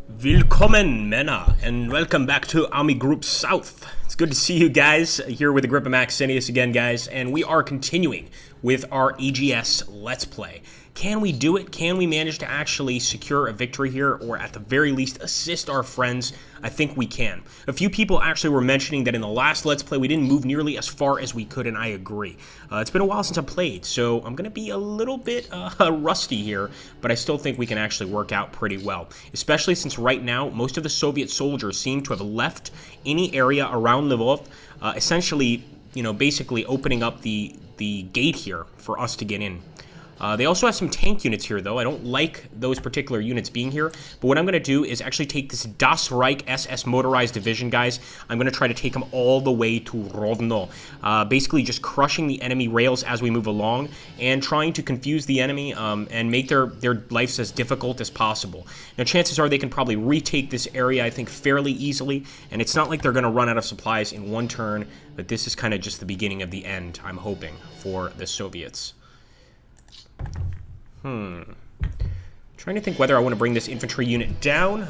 Willkommen, Männer, and welcome back to Army Group South. It's good to see you guys here with Agrippa Maxinius again, guys, and we are continuing with our AGS Let's Play. Can we do it? Can we manage to actually secure a victory here, or at the very least assist our friends? I think we can. A few people actually were mentioning that in the last Let's Play we didn't move nearly as far as we could, and I agree. It's been a while since I played, so I'm going to be a little bit rusty here, but I still think we can actually work out pretty well, especially since right now most of the Soviet soldiers seem to have left any area around Lvov, essentially, basically opening up the gate here for us to get in. They also have some tank units here, though. I don't like those particular units being here. But what I'm going to do is actually take this Das Reich SS Motorized Division, guys. I'm going to try to take them all the way to Rovno. Basically just crushing the enemy rails as we move along and trying to confuse the enemy and make their lives as difficult as possible. Now, chances are they can probably retake this area, I think, fairly easily. And it's not like they're going to run out of supplies in one turn. But this is kind of just the beginning of the end, I'm hoping, for the Soviets. Trying to think whether I want to bring this infantry unit down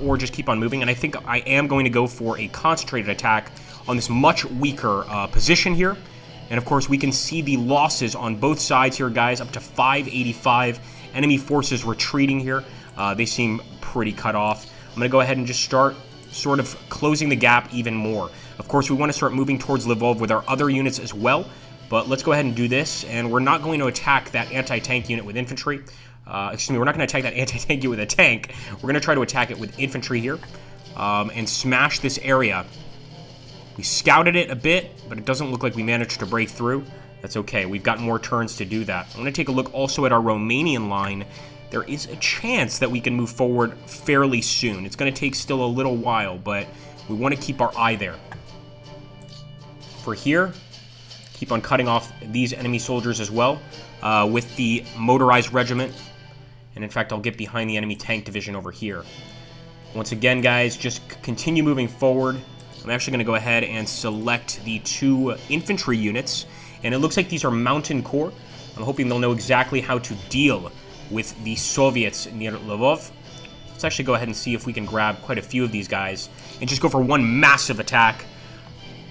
or just keep on moving. And I think I am going to go for a concentrated attack on this much weaker position here. And of course, we can see the losses on both sides here, guys, up to 585. Enemy forces retreating here. They seem pretty cut off. I'm going to go ahead and just start sort of closing the gap even more. Of course, we want to start moving towards Lvov with our other units as well. But let's go ahead and do this, and we're not going to attack that anti-tank unit with infantry. Excuse me, we're not going to attack that anti-tank unit with a tank. We're going to try to attack it with infantry here and smash this area. We scouted it a bit, but it doesn't look like we managed to break through. That's okay. We've got more turns to do that. I'm going to take a look also at our Romanian line. There is a chance that we can move forward fairly soon. It's going to take still a little while, but we want to keep our eye there. For here, keep on cutting off these enemy soldiers as well with the motorized regiment. And in fact, I'll get behind the enemy tank division over here. Once again, guys, just continue moving forward. I'm actually going to go ahead and select the two infantry units. And it looks like these are mountain corps. I'm hoping they'll know exactly how to deal with the Soviets near Lvov. Let's actually go ahead and see if we can grab quite a few of these guys and just go for one massive attack.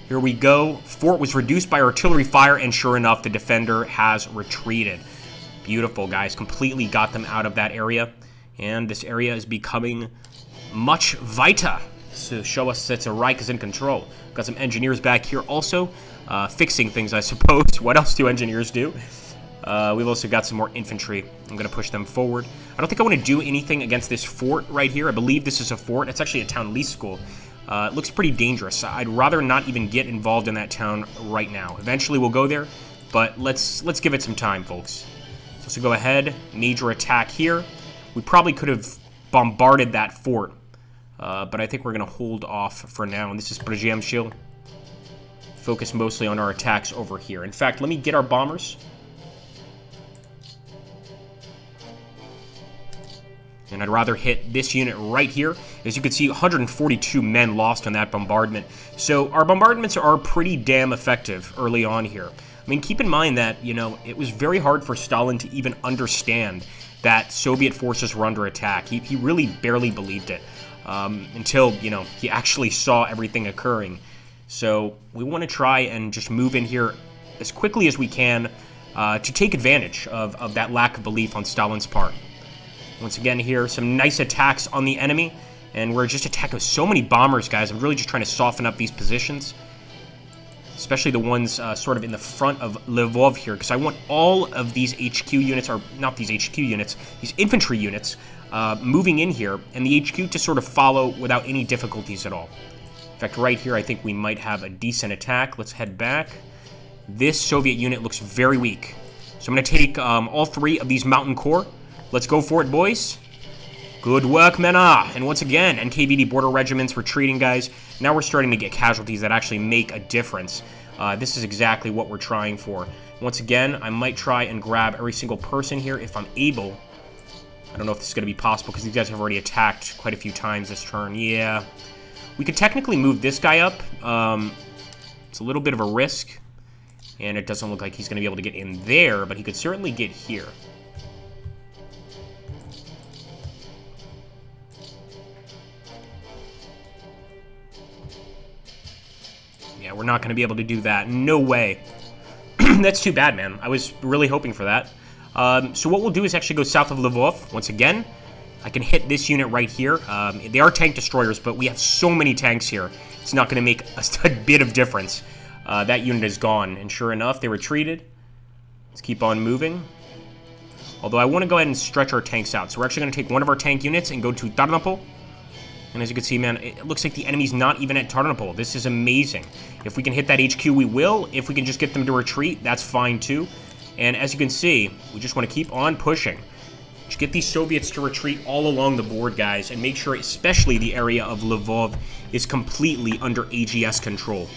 Here we go. Fort was reduced by artillery fire, and sure enough, the defender has retreated. Beautiful, guys. Completely got them out of that area. And this area is becoming much weiter to show us that the Reich is in control. Got some engineers back here also, fixing things, I suppose. What else do engineers do? We've also got some more infantry. I'm going to push them forward. I don't think I want to do anything against this fort right here. I believe this is a fort. It's actually a town lease school. It looks pretty dangerous. I'd rather not even get involved in that town right now. Eventually we'll go there, but let's give it some time, folks. So go ahead, major attack here. We probably could have bombarded that fort, but I think we're going to hold off for now. And this is Preziemshil. Focus mostly on our attacks over here. In fact, let me get our bombers. And I'd rather hit this unit right here. As you can see, 142 men lost on that bombardment. So our bombardments are pretty damn effective early on here. I mean, keep in mind that, it was very hard for Stalin to even understand that Soviet forces were under attack. He really barely believed it until, he actually saw everything occurring. So we want to try and just move in here as quickly as we can to take advantage of that lack of belief on Stalin's part. Once again here, some nice attacks on the enemy, and we're just attacking with so many bombers, guys. I'm really just trying to soften up these positions, especially the ones sort of in the front of Lvov here, because I want all of these HQ units, or not these HQ units, these infantry units, moving in here, and the HQ to sort of follow without any difficulties at all. In fact, right here, I think we might have a decent attack. Let's head back. This Soviet unit looks very weak, so I'm going to take all three of these mountain corps. Let's go for it, boys. Good work, Mena. And once again, NKVD border regiments retreating, guys. Now we're starting to get casualties that actually make a difference. This is exactly what we're trying for. Once again, I might try and grab every single person here if I'm able. I don't know if this is going to be possible because these guys have already attacked quite a few times this turn. Yeah. We could technically move this guy up. It's a little bit of a risk. And it doesn't look like he's going to be able to get in there, but he could certainly get here. Yeah, we're not going to be able to do that. No way. That's too bad, man. I was really hoping for that. So what we'll do is actually go south of Lvov once again. I can hit this unit right here. They are tank destroyers, but we have so many tanks here. It's not going to make a bit of difference. That unit is gone, and sure enough, they retreated. Let's keep on moving. Although I want to go ahead and stretch our tanks out. So we're actually going to take one of our tank units and go to Tarnopol. And as you can see, man, it looks like the enemy's not even at Tarnopol. This is amazing. If we can hit that HQ, we will. If we can just get them to retreat, that's fine too. And as you can see, we just want to keep on pushing. Just get these Soviets to retreat all along the board, guys, and make sure especially the area of Lvov is completely under AGS control.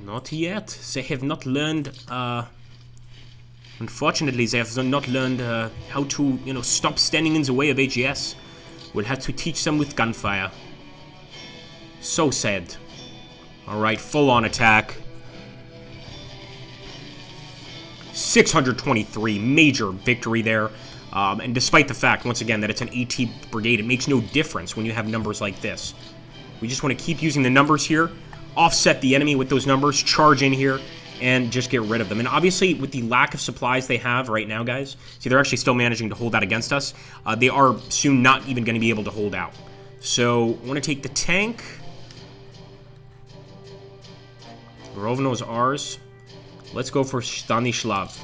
Not yet. They have not learned, unfortunately, they have not learned how to, stop standing in the way of AGS. We'll have to teach them with gunfire. So sad. Alright, full-on attack. 623, major victory there. And despite the fact, once again, that it's an AT brigade, it makes no difference when you have numbers like this. We just want to keep using the numbers here, offset the enemy with those numbers, charge in here, and just get rid of them. And obviously, with the lack of supplies they have right now, guys, see, they're actually still managing to hold out against us. They are soon not even going to be able to hold out. So, I want to take the tank. Rovno's ours. Let's go for Stanislav.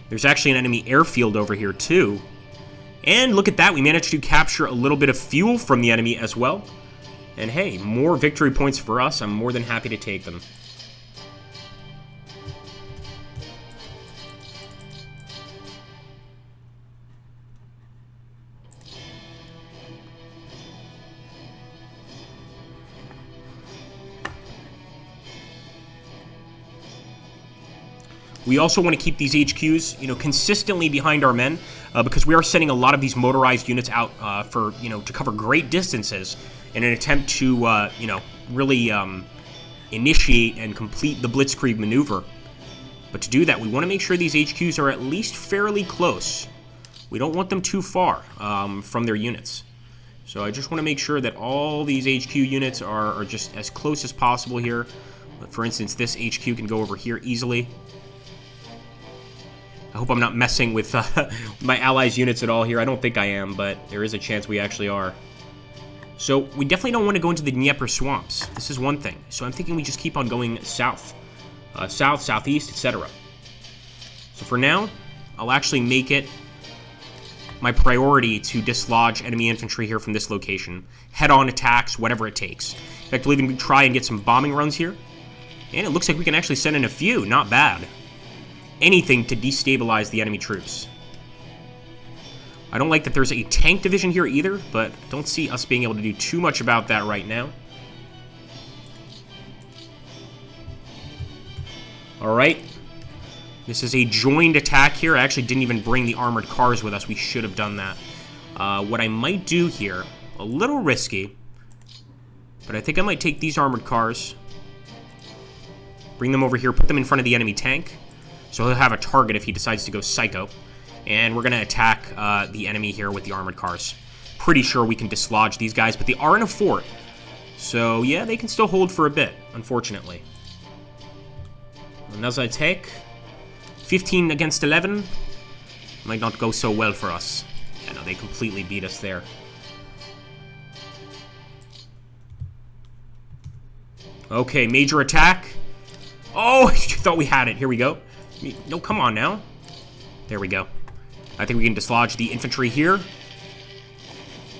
There's actually an enemy airfield over here, too. And look at that, we managed to capture a little bit of fuel from the enemy as well. And hey, more victory points for us. I'm more than happy to take them. We also want to keep these HQs, consistently behind our men, because we are sending a lot of these motorized units out for, to cover great distances in an attempt to, really initiate and complete the Blitzkrieg maneuver. But to do that, we want to make sure these HQs are at least fairly close. We don't want them too far from their units. So I just want to make sure that all these HQ units are just as close as possible here. For instance, this HQ can go over here easily. I hope I'm not messing with my allies' units at all here. I don't think I am, but there is a chance we actually are. So we definitely don't want to go into the Dnieper swamps. This is one thing. So I'm thinking we just keep on going south. South, southeast, etc. So for now, I'll actually make it my priority to dislodge enemy infantry here from this location. Head-on attacks, whatever it takes. In fact, we'll even try and get some bombing runs here. And it looks like we can actually send in a few. Not bad. Anything to destabilize the enemy troops. I don't like that there's a tank division here either, but don't see us being able to do too much about that right now. Alright. This is a joined attack here. I actually didn't even bring the armored cars with us. We should have done that. What I might do here, a little risky, but I think I might take these armored cars, bring them over here, put them in front of the enemy tank. So he'll have a target if he decides to go psycho. And we're going to attack the enemy here with the armored cars. Pretty sure we can dislodge these guys, but they are in a fort. So yeah, they can still hold for a bit, unfortunately. Another attack. 15 against 11. Might not go so well for us. Yeah, no, they completely beat us there. Okay, major attack. Oh, I thought we had it. Here we go. No, come on now. There we go. I think we can dislodge the infantry here.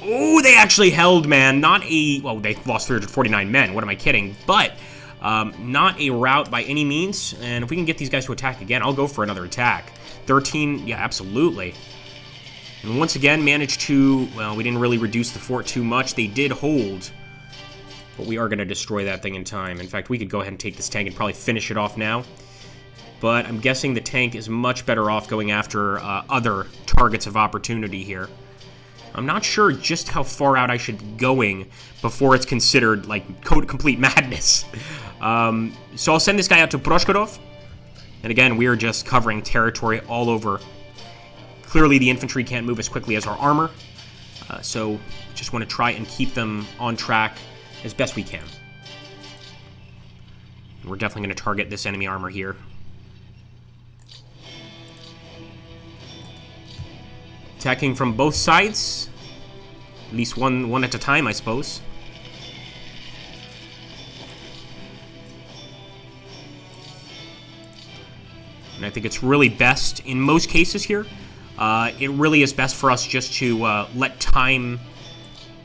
Oh, they actually held, man. Not a... Well, they lost 349 men. What am I kidding? But not a rout by any means. And if we can get these guys to attack again, I'll go for another attack. 13, yeah, absolutely. And once again, managed to... Well, we didn't really reduce the fort too much. They did hold. But we are going to destroy that thing in time. In fact, we could go ahead and take this tank and probably finish it off now. But I'm guessing the tank is much better off going after other targets of opportunity here. I'm not sure just how far out I should be going before it's considered, like, complete madness. So I'll send this guy out to Proshkorov. And again, we are just covering territory all over. Clearly, the infantry can't move as quickly as our armor. So just want to try and keep them on track as best we can. We're definitely going to target this enemy armor here. Attacking from both sides. At least one at a time, I suppose. And I think it's really best, in most cases here, it really is best for us just to let time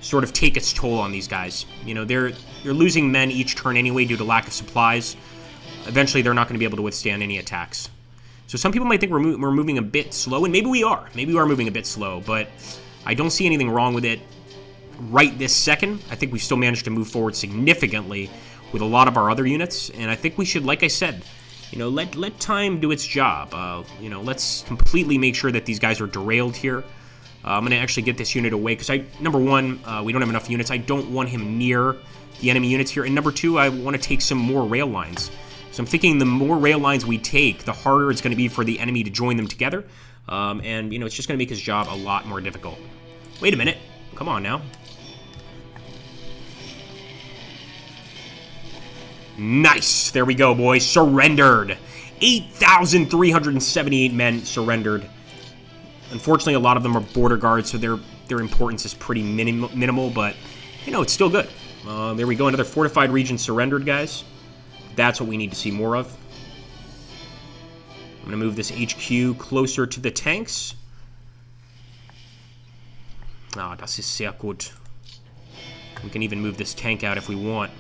sort of take its toll on these guys. You know, they're losing men each turn anyway due to lack of supplies. Eventually, they're not going to be able to withstand any attacks. So some people might think we're moving a bit slow, and maybe we are. Maybe we are moving a bit slow, but I don't see anything wrong with it right this second. I think we still managed to move forward significantly with a lot of our other units, and I think we should, like I said, you know, let time do its job. You know, let's completely make sure that these guys are derailed here. I'm going to actually get this unit away because, number one, we don't have enough units. I don't want him near the enemy units here. And number two, I want to take some more rail lines. So I'm thinking the more rail lines we take, the harder it's going to be for the enemy to join them together. And, you know, it's just going to make his job a lot more difficult. Wait a minute. Come on now. Nice. There we go, boys. Surrendered. 8,378 men surrendered. Unfortunately, a lot of them are border guards, so their importance is pretty minimal, but, you know, it's still good. There we go. Another fortified region surrendered, guys. That's what we need to see more of. I'm going to move this HQ closer to the tanks. Ah, das ist sehr gut. We can even move this tank out if we want.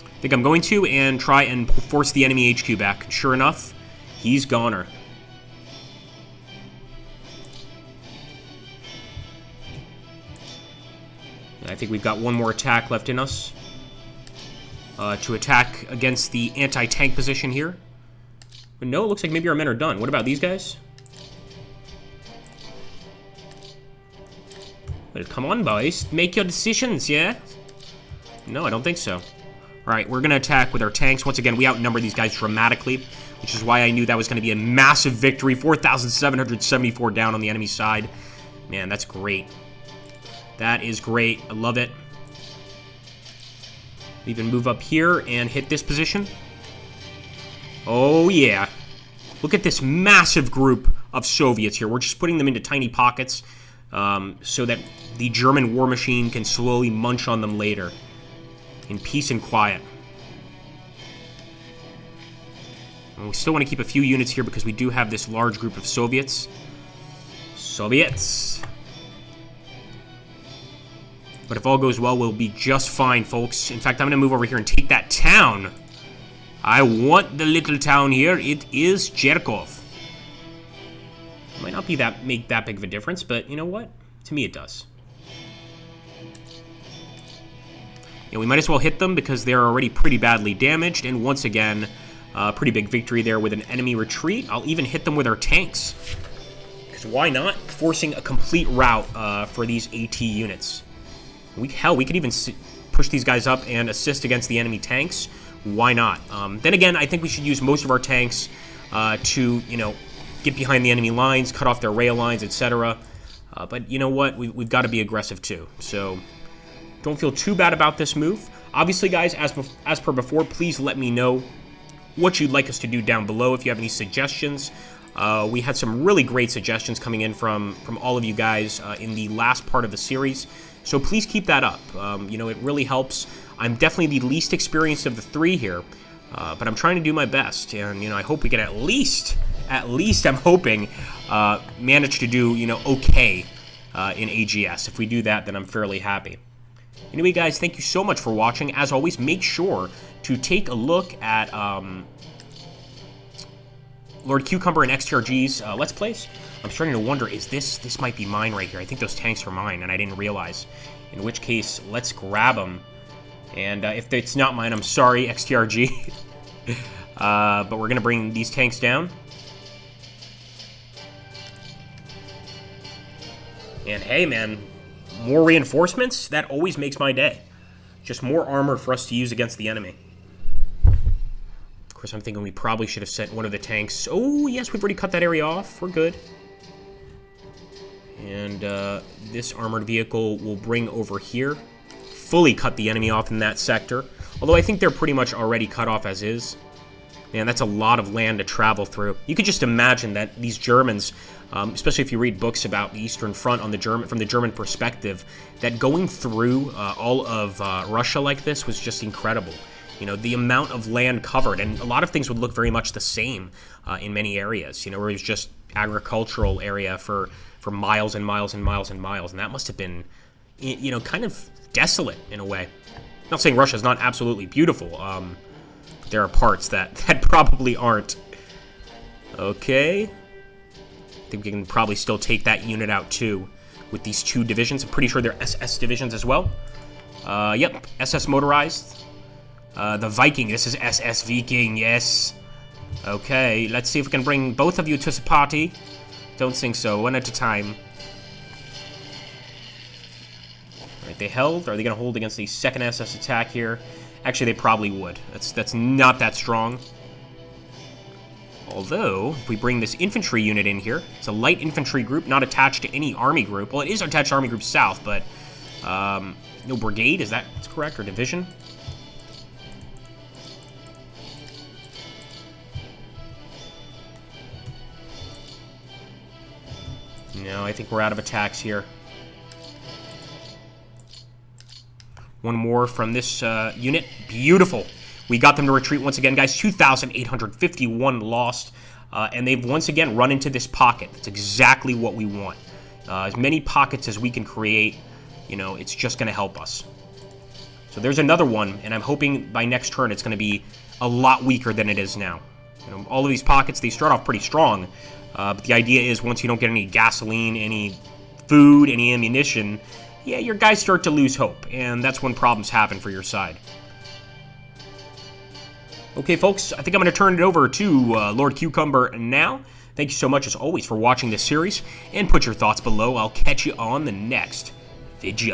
I think I'm going to and try and force the enemy HQ back. Sure enough, he's goner. I think we've got one more attack left in us to attack against the anti-tank position here. But no, it looks like maybe our men are done. What about these guys? Well, come on, boys. Make your decisions, yeah? No, I don't think so. Alright, we're going to attack with our tanks. Once again, we outnumber these guys dramatically, which is why I knew that was going to be a massive victory. 4,774 down on the enemy side. Man, that's great. That is great. I love it. Even move up here and hit this position. Oh, yeah. Look at this massive group of Soviets here. We're just putting them into tiny pockets so that the German war machine can slowly munch on them later. In peace and quiet. And we still want to keep a few units here because we do have this large group of Soviets. Soviets! But if all goes well, we'll be just fine, folks. In fact, I'm going to move over here and take that town. I want the little town here. It is Cherkov. Might not be make that big of a difference, but you know what? To me, it does. Yeah, we might as well hit them because they're already pretty badly damaged. And once again, pretty big victory there with an enemy retreat. I'll even hit them with our tanks. Because why not? Forcing a complete rout for these AT units. Hell, we could even push these guys up and assist against the enemy tanks. Why not? Then again, I think we should use most of our tanks to, you know, get behind the enemy lines, cut off their rail lines, etc. But you know what? We've got to be aggressive too. So don't feel too bad about this move. Obviously, guys, as per before, please let me know what you'd like us to do down below if you have any suggestions. We had some really great suggestions coming in from all of you guys in the last part of the series. So please keep that up. You know, it really helps. I'm definitely the least experienced of the three here, but I'm trying to do my best. And, you know, I hope we can at least I'm hoping, manage to do, you know, okay in AGS. If we do that, then I'm fairly happy. Anyway, guys, thank you so much for watching. As always, make sure to take a look at Lord Cucumber and XTRG's Let's Plays. I'm starting to wonder, this might be mine right here. I think those tanks are mine, and I didn't realize. In which case, let's grab them. And if it's not mine, I'm sorry, XTRG. But we're going to bring these tanks down. And hey, man, more reinforcements? That always makes my day. Just more armor for us to use against the enemy. Of course, I'm thinking we probably should have sent one of the tanks. Oh, yes, we've already cut that area off. We're good. And this armored vehicle will bring over here, fully cut the enemy off in that sector. Although I think they're pretty much already cut off as is. Man, that's a lot of land to travel through. You could just imagine that these Germans, especially if you read books about the Eastern Front on from the German perspective, that going through all of Russia like this was just incredible. You know, the amount of land covered, and a lot of things would look very much the same in many areas. You know, where it was just agricultural area for miles and miles and miles and miles, and that must have been, you know, kind of desolate in a way. I'm not saying Russia's not absolutely beautiful. There are parts that probably aren't. Okay. I think we can probably still take that unit out too with these 2 divisions. I'm pretty sure they're SS divisions as well. Yep, SS motorized. The Viking, this is SS Viking, yes. Okay, let's see if we can bring both of you to the party. Don't think so, one at a time. Alright, they held. Are they going to hold against the second SS attack here? Actually, they probably would. That's not that strong. Although, if we bring this infantry unit in here, it's a light infantry group, not attached to any army group. Well, it is attached to Army Group South, but no brigade, that's correct, or division? No, I think we're out of attacks here. One more from this unit. Beautiful. We got them to retreat once again, guys. 2,851 lost. And they've once again run into this pocket. That's exactly what we want. As many pockets as we can create, you know, it's just going to help us. So there's another one, and I'm hoping by next turn it's going to be a lot weaker than it is now. You know, all of these pockets, they start off pretty strong. But the idea is once you don't get any gasoline, any food, any ammunition, yeah, your guys start to lose hope, and that's when problems happen for your side. Okay, folks, I think I'm going to turn it over to Lord Cucumber now. Thank you so much, as always, for watching this series, and put your thoughts below. I'll catch you on the next video.